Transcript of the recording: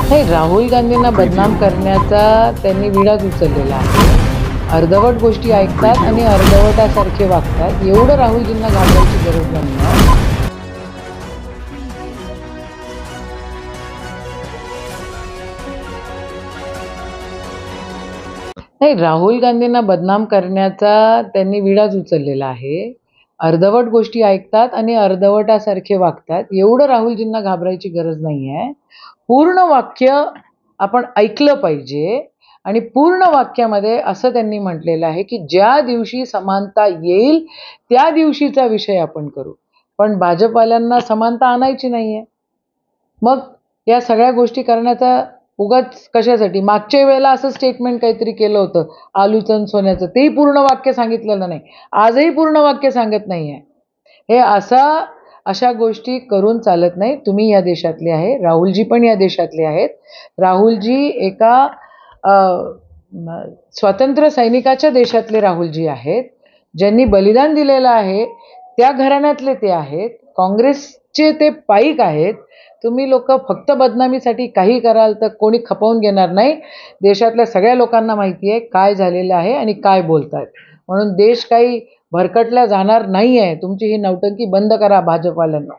नाही, राहुल गांधींना बदनाम करण्याचा त्यांनी विडाच उचललेला आहे. अर्धवट गोष्टी ऐकतात आणि अर्धवटासारखे वागतात. एवढं राहुलजींना घाबरायची गरज नाहीये. नाही, राहुल गांधींना बदनाम करण्याचा त्यांनी विडाच उचललेला आहे. अर्धवट गोष्टी ऐकतात आणि अर्धवटासारखे वागतात. एवढं राहुलजींना घाबरायची गरज नाहीये. पूर्ण वाक्य आपण ऐकलं पाहिजे आणि पूर्ण वाक्यामध्ये असं त्यांनी म्हटलेलं आहे, की ज्या दिवशी समानता येईल, त्या दिवशीचा विषय आपण करू. पण भाजपवाल्यांना समानता आणायची नाहीये. मग या सगळ्या गोष्टी करण्याचा उगाच कशासाठी? मागच्या वेळेला असं स्टेटमेंट काहीतरी केलं होतं, आलूचं आणि सोन्याचं. तेही पूर्ण वाक्य सांगितलेलं नाही. आजही पूर्ण वाक्य सांगत नाहीये. हे अशा गोष्टी करून चालत नाही. तुम्ही या देशातले आहे. राहुलजी पण या देशातले आहेत. राहुलजी एका अ, स्वातंत्र्य सैनिकाच्या देशातले राहुलजी आहेत. ज्यांनी बलिदान दिलेलं आहे, त्या घराण्यातले ते आहेत. काँग्रेसचे ते पाईक आहेत. तुम्ही लोक फक्त बदनामीसाठी काही कराल तर कोणी खपवून घेणार नाही. देशातल्या सगळ्या लोकांना माहिती आहे काय झालेलं आहे आणि काय बोलतायत. म्हणून देश काही भरकटला जाणार नाहीये. तुमची ही नौटंकी बंद करा भाजपवाल्यांना.